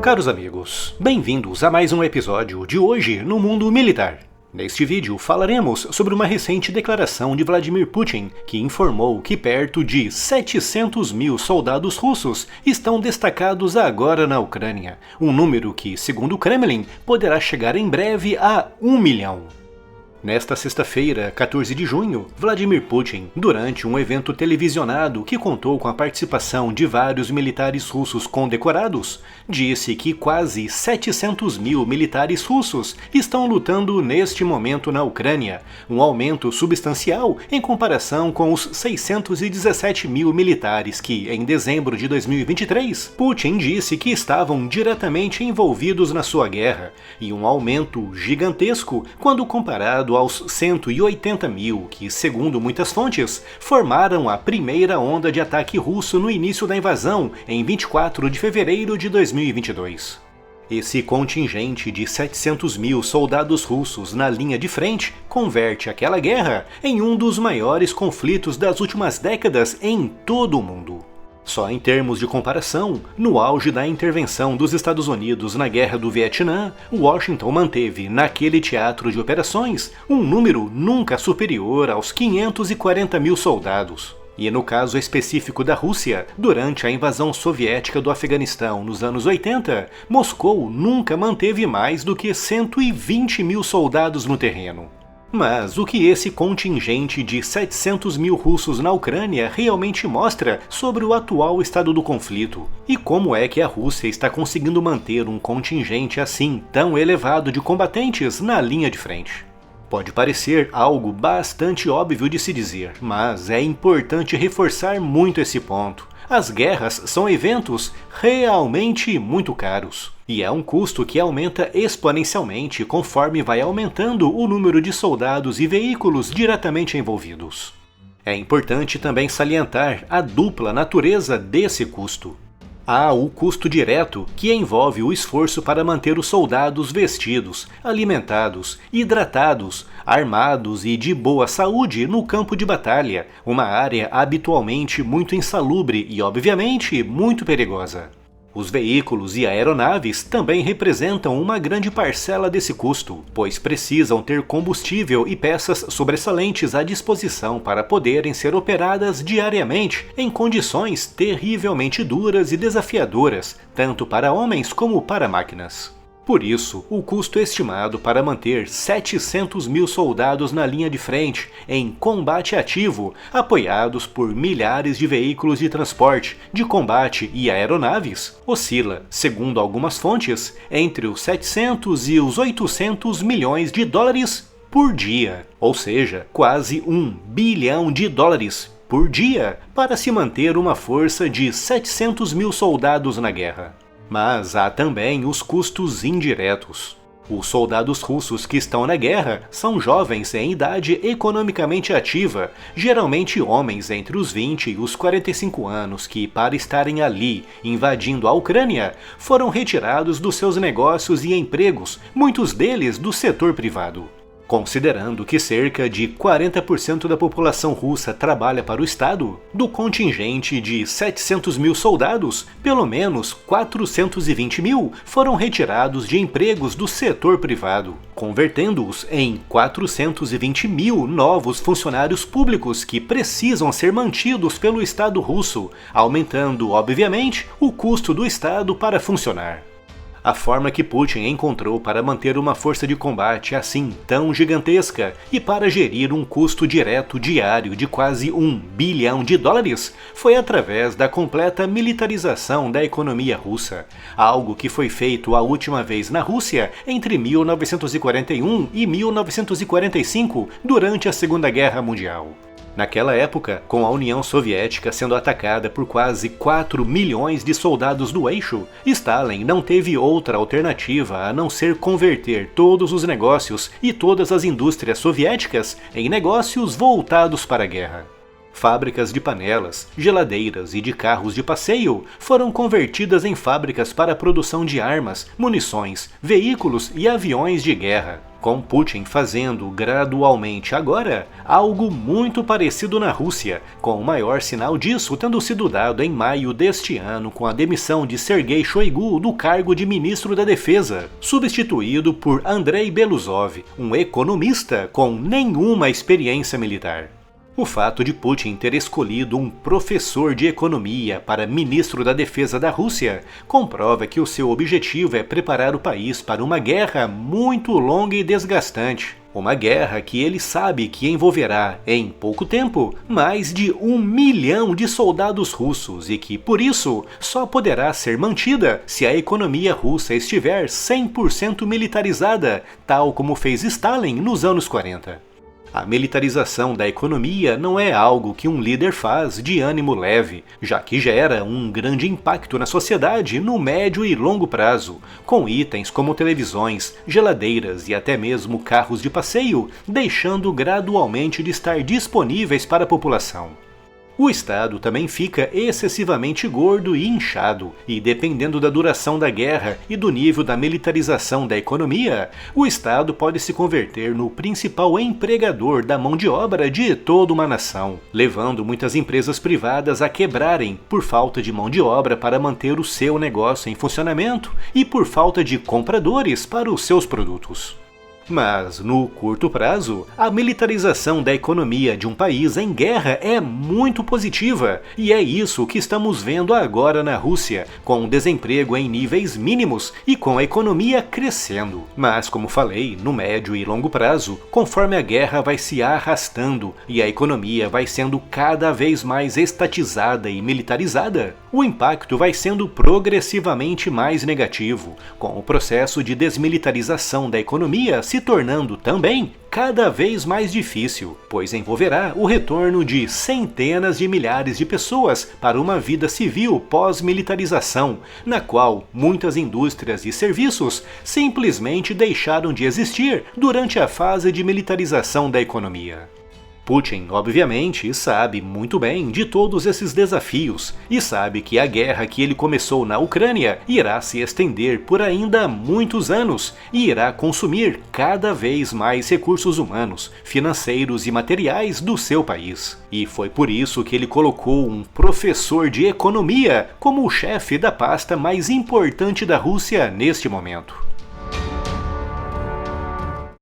Caros amigos, bem-vindos a mais um episódio de Hoje no Mundo Militar. Neste vídeo falaremos sobre uma recente declaração de Vladimir Putin, que informou que perto de 700 mil soldados russos estão destacados agora na Ucrânia, um número que, segundo o Kremlin, poderá chegar em breve a 1 milhão. Nesta sexta-feira, 14 de junho, Vladimir Putin, durante um evento televisionado que contou com a participação de vários militares russos condecorados, disse que quase 700 mil militares russos estão lutando neste momento na Ucrânia, um aumento substancial em comparação com os 617 mil militares que, em dezembro de 2023, Putin disse que estavam diretamente envolvidos na sua guerra, e um aumento gigantesco quando comparado aos 180 mil que, segundo muitas fontes, formaram a primeira onda de ataque russo no início da invasão, em 24 de fevereiro de 2022. Esse contingente de 700 mil soldados russos na linha de frente converte aquela guerra em um dos maiores conflitos das últimas décadas em todo o mundo. Só em termos de comparação, no auge da intervenção dos Estados Unidos na Guerra do Vietnã, Washington manteve naquele teatro de operações um número nunca superior aos 540 mil soldados. E no caso específico da Rússia, durante a invasão soviética do Afeganistão nos anos 80, Moscou nunca manteve mais do que 120 mil soldados no terreno. Mas o que esse contingente de 700 mil russos na Ucrânia realmente mostra sobre o atual estado do conflito? E como é que a Rússia está conseguindo manter um contingente assim tão elevado de combatentes na linha de frente? Pode parecer algo bastante óbvio de se dizer, mas é importante reforçar muito esse ponto. As guerras são eventos realmente muito caros, e é um custo que aumenta exponencialmente conforme vai aumentando o número de soldados e veículos diretamente envolvidos. É importante também salientar a dupla natureza desse custo. Há o custo direto, que envolve o esforço para manter os soldados vestidos, alimentados, hidratados, armados e de boa saúde no campo de batalha, uma área habitualmente muito insalubre e, obviamente, muito perigosa. Os veículos e aeronaves também representam uma grande parcela desse custo, pois precisam ter combustível e peças sobressalentes à disposição para poderem ser operadas diariamente em condições terrivelmente duras e desafiadoras, tanto para homens como para máquinas. Por isso, o custo estimado para manter 700 mil soldados na linha de frente, em combate ativo, apoiados por milhares de veículos de transporte, de combate e aeronaves, oscila, segundo algumas fontes, entre os 700 e os 800 milhões de dólares por dia, ou seja, quase $1 bilhão por dia, para se manter uma força de 700 mil soldados na guerra. Mas há também os custos indiretos. Os soldados russos que estão na guerra são jovens em idade economicamente ativa, geralmente homens entre os 20 e os 45 anos que, para estarem ali invadindo a Ucrânia, foram retirados dos seus negócios e empregos, muitos deles do setor privado. Considerando que cerca de 40% da população russa trabalha para o Estado, do contingente de 700 mil soldados, pelo menos 420 mil foram retirados de empregos do setor privado, convertendo-os em 420 mil novos funcionários públicos que precisam ser mantidos pelo Estado russo, aumentando, obviamente, o custo do Estado para funcionar. A forma que Putin encontrou para manter uma força de combate assim tão gigantesca e para gerir um custo direto diário de quase $1 bilhão foi através da completa militarização da economia russa, algo que foi feito a última vez na Rússia entre 1941 e 1945, durante a Segunda Guerra Mundial. Naquela época, com a União Soviética sendo atacada por quase 4 milhões de soldados do eixo, Stalin não teve outra alternativa a não ser converter todos os negócios e todas as indústrias soviéticas em negócios voltados para a guerra. Fábricas de panelas, geladeiras e de carros de passeio foram convertidas em fábricas para a produção de armas, munições, veículos e aviões de guerra, com Putin fazendo gradualmente agora algo muito parecido na Rússia, com o maior sinal disso tendo sido dado em maio deste ano com a demissão de Sergei Shoigu do cargo de ministro da Defesa, substituído por Andrei Beluzov, um economista com nenhuma experiência militar. O fato de Putin ter escolhido um professor de economia para ministro da Defesa da Rússia comprova que o seu objetivo é preparar o país para uma guerra muito longa e desgastante. Uma guerra que ele sabe que envolverá, em pouco tempo, mais de 1 milhão de soldados russos e que, por isso, só poderá ser mantida se a economia russa estiver 100% militarizada, tal como fez Stalin nos anos 40. A militarização da economia não é algo que um líder faz de ânimo leve, já que gera um grande impacto na sociedade no médio e longo prazo, com itens como televisões, geladeiras e até mesmo carros de passeio, deixando gradualmente de estar disponíveis para a população. O Estado também fica excessivamente gordo e inchado, e dependendo da duração da guerra e do nível da militarização da economia, o Estado pode se converter no principal empregador da mão de obra de toda uma nação, levando muitas empresas privadas a quebrarem por falta de mão de obra para manter o seu negócio em funcionamento e por falta de compradores para os seus produtos. Mas, no curto prazo, a militarização da economia de um país em guerra é muito positiva, e é isso que estamos vendo agora na Rússia, com o desemprego em níveis mínimos e com a economia crescendo. Mas, como falei, no médio e longo prazo, conforme a guerra vai se arrastando e a economia vai sendo cada vez mais estatizada e militarizada, o impacto vai sendo progressivamente mais negativo, com o processo de desmilitarização da economia se tornando também cada vez mais difícil, pois envolverá o retorno de centenas de milhares de pessoas para uma vida civil pós-militarização, na qual muitas indústrias e serviços simplesmente deixaram de existir durante a fase de militarização da economia. Putin, obviamente, sabe muito bem de todos esses desafios e sabe que a guerra que ele começou na Ucrânia irá se estender por ainda muitos anos e irá consumir cada vez mais recursos humanos, financeiros e materiais do seu país. E foi por isso que ele colocou um professor de economia como o chefe da pasta mais importante da Rússia neste momento.